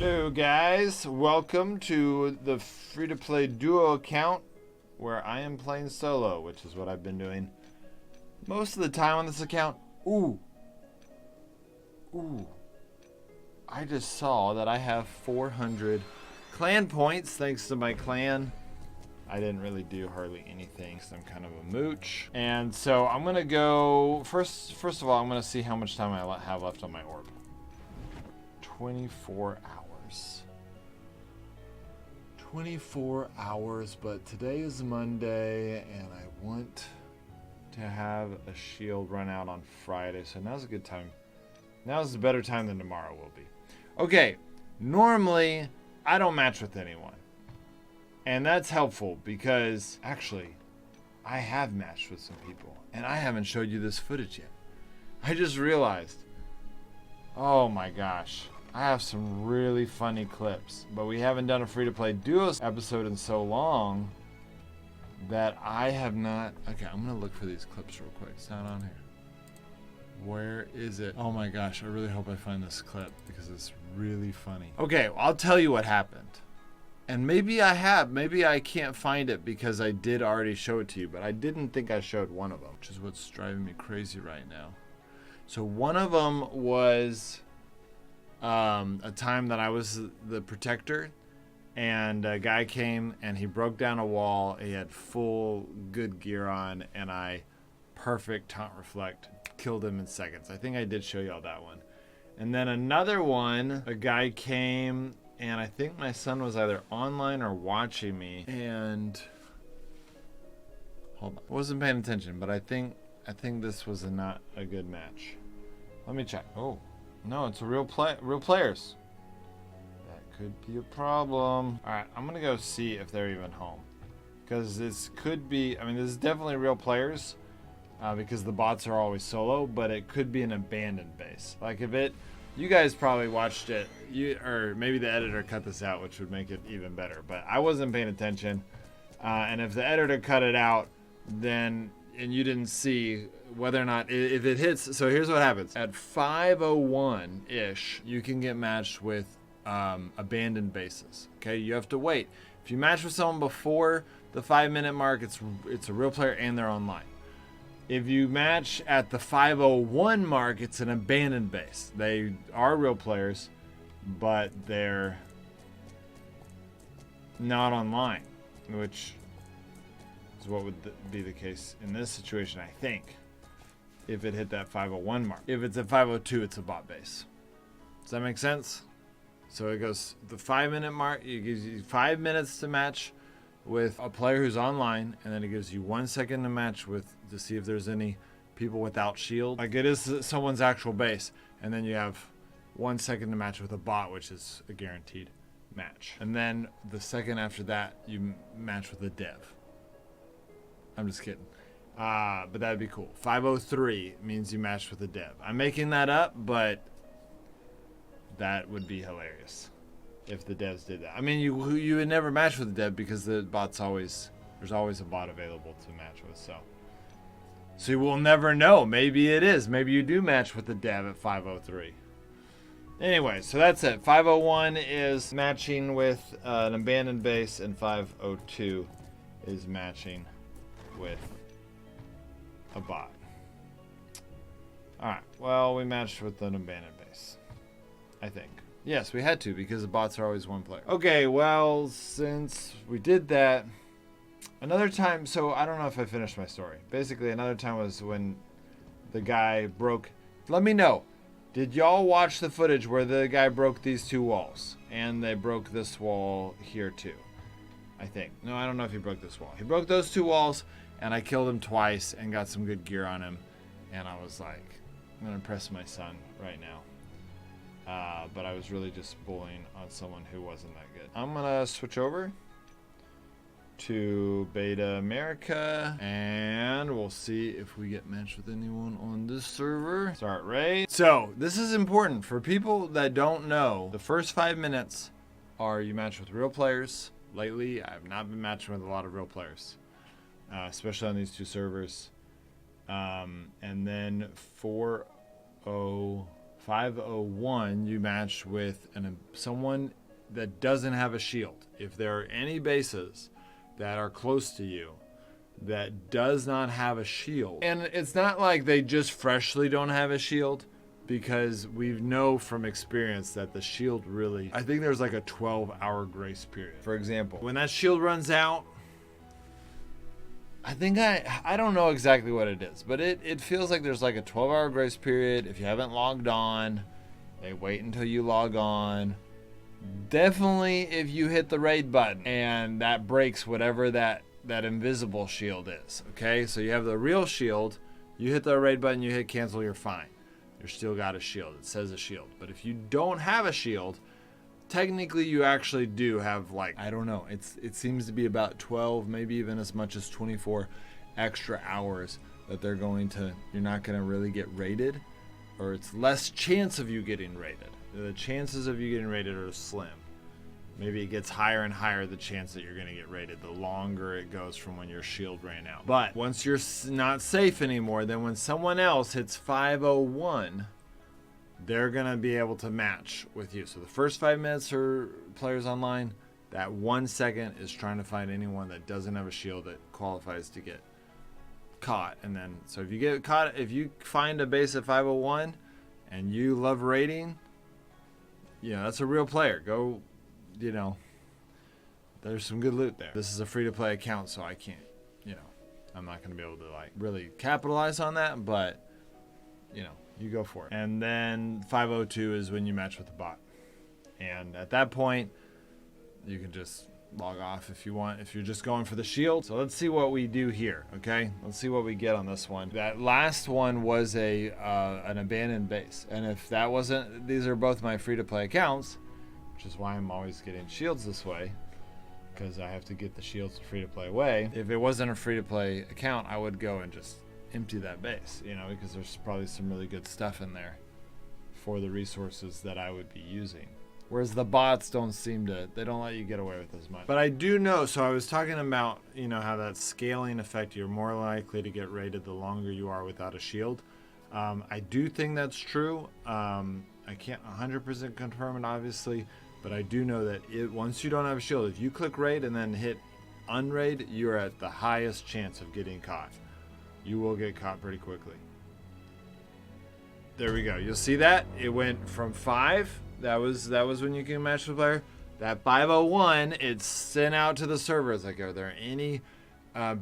Hello guys, welcome to the free-to-play duo account where I am playing solo, which is what I've been doing most of the time on this account. Ooh, I just saw that I have 400 clan points thanks to my clan. I didn't really do hardly anything because I'm kind of a mooch. And so I'm gonna go, first of all, I'm gonna see how much time I have left on my orb. 24 hours. 24 hours, but today is Monday and I want to have a shield run out on Friday, so now's a good time. Now's a better time than tomorrow will be. Okay, normally I don't match with anyone, and that's helpful because actually I have matched with some people and I haven't showed you this footage yet. I just realized, oh my gosh, I have some really funny clips, but we haven't done a free-to-play duos episode in so long that I have not. Okay, I'm gonna look for these clips real quick. It's not on here. Where is it? Oh my gosh, I really hope I find this clip because it's really funny. Okay, well, I'll tell you what happened. And maybe I can't find it because I did already show it to you, but I didn't think I showed one of them, which is what's driving me crazy right now. So one of them was a time that I was the protector, and a guy came and he broke down a wall. He had full good gear on, and I perfect taunt reflect killed him in seconds. I think I did show y'all that one. And then another one, a guy came, and I think my son was either online or watching me, and hold on, I wasn't paying attention, but I think this was not a good match. Let me check. Oh no, it's a real players. That could be a problem. All right, I'm gonna go see if they're even home, because this could be. I mean, this is definitely real players, because the bots are always solo. But it could be an abandoned base. Like if it, you guys probably watched it, or maybe the editor cut this out, which would make it even better. But I wasn't paying attention, and if the editor cut it out, then. And you didn't see whether or not if it hits. So here's what happens at 5:01-ish, you can get matched with abandoned bases. Okay, you have to wait. If you match with someone before the 5-minute mark, it's a real player and they're online. If you match at the 5:01 mark, it's an abandoned base. They are real players, but they're not online, which what would be the case in this situation, I think, if it hit that 5:01 mark. If it's at 5:02, it's a bot base. Does that make sense? So it goes the 5-minute mark. It gives you 5 minutes to match with a player who's online, and then it gives you 1 second to match with to see if there's any people without shield. Like it is someone's actual base, and then you have 1 second to match with a bot, which is a guaranteed match. And then the second after that, you match with a dev. I'm just kidding. But that'd be cool. 5:03 means you matched with a dev. I'm making that up, but that would be hilarious if the devs did that. I mean, you would never match with a dev because the bot's there's always a bot available to match with. So you will never know. Maybe it is. Maybe you do match with the dev at 5:03. Anyway, so that's it. 5:01 is matching with an abandoned base, and 5:02 is matching with a bot. Alright, well, we matched with an abandoned base, I think. Yes, we had to, because the bots are always one player. Okay, well, since we did that, another time, so I don't know if I finished my story. Basically, another time was when the guy broke. Let me know, did y'all watch the footage where the guy broke these two walls? And they broke this wall here too, I think. No, I don't know if he broke this wall. He broke those two walls, and I killed him twice and got some good gear on him. And I was like, I'm going to impress my son right now. But I was really just bullying on someone who wasn't that good. I'm going to switch over to Beta America, and we'll see if we get matched with anyone on this server. Start raid. So this is important for people that don't know. The first 5 minutes are you match with real players. Lately, I've not been matching with a lot of real players. Especially on these two servers. And then 4:05 501, you match with someone that doesn't have a shield. If there are any bases that are close to you that does not have a shield, and it's not like they just freshly don't have a shield, because we know from experience that the shield really, I think there's like a 12-hour grace period. For example, when that shield runs out, I don't know exactly what it is, but it feels like there's like a 12-hour grace period. If you haven't logged on, they wait until you log on. Definitely if you hit the raid button and that breaks whatever that invisible shield is. Okay, so you have the real shield, you hit the raid button, you hit cancel, you're fine. You're still got a shield. It says a shield. But if you don't have a shield, technically you actually do have, like, I don't know, it seems to be about 12, maybe even as much as 24 extra hours that you're not going to really get raided, or it's less chance of you getting raided. The chances of you getting raided are slim. Maybe it gets higher and higher, the chance that you're going to get raided, the longer it goes from when your shield ran out. But once you're not safe anymore, then when someone else hits 501, they're going to be able to match with you. So the first 5 minutes for players online, that 1 second is trying to find anyone that doesn't have a shield that qualifies to get caught. And then, so if you get caught, if you find a base at 501 and you love raiding, that's a real player. Go, there's some good loot there. This is a free-to-play account, so I can't, I'm not going to be able to like really capitalize on that, but you go for it. And then 502 is when you match with the bot. And at that point, you can just log off if you want, if you're just going for the shield. So let's see what we do here, okay? Let's see what we get on this one. That last one was an abandoned base. And if that wasn't, these are both my free-to-play accounts, which is why I'm always getting shields this way, because I have to get the shields the free-to-play way. If it wasn't a free-to-play account, I would go and just empty that base, because there's probably some really good stuff in there for the resources that I would be using. Whereas the bots they don't let you get away with as much. But I do know, so I was talking about, how that scaling effect, you're more likely to get raided the longer you are without a shield. I do think that's true. I can't 100% confirm it, obviously, but I do know that once you don't have a shield, if you click raid and then hit unraid, you're at the highest chance of getting caught. You will get caught pretty quickly. There we go. You'll see that it went from 5. That was when you can match the player. That 501, it's sent out to the server. It's like, are there any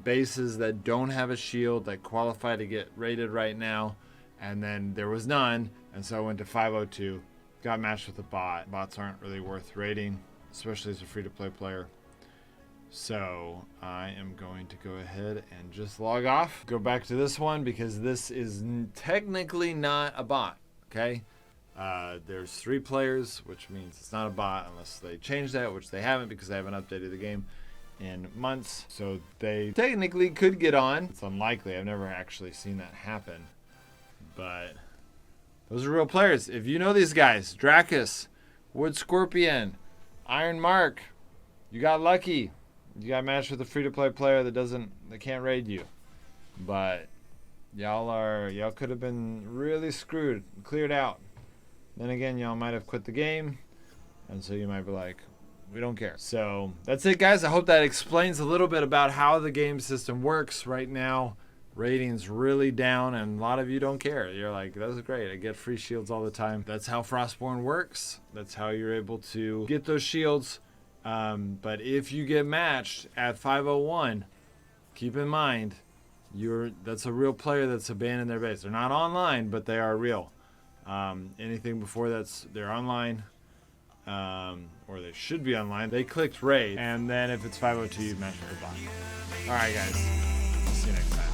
bases that don't have a shield that qualify to get raided right now? And then there was none, and so I went to 502. Got matched with a bot. Bots aren't really worth raiding, especially as a free-to-play player. So I am going to go ahead and just log off. Go back to this one because this is technically not a bot, okay? There's 3 players, which means it's not a bot unless they change that, which they haven't because they haven't updated the game in months. So they technically could get on. It's unlikely. I've never actually seen that happen. But those are real players. If you know these guys, Dracus, Wood Scorpion, Iron Mark, you got lucky. You got matched with a free-to-play player that can't raid you. But y'all could have been really screwed, cleared out. Then again, y'all might have quit the game, and so you might be like, we don't care. So that's it, guys. I hope that explains a little bit about how the game system works right now. Rating's really down, and a lot of you don't care. You're like, that's great. I get free shields all the time. That's how Frostborn works. That's how you're able to get those shields. But if you get matched at 501, keep in mind, that's a real player that's abandoned their base. They're not online, but they are real. Anything before they're online, or they should be online. They clicked raid, and then if it's 502, you match with the bot. All right, guys. See you next time.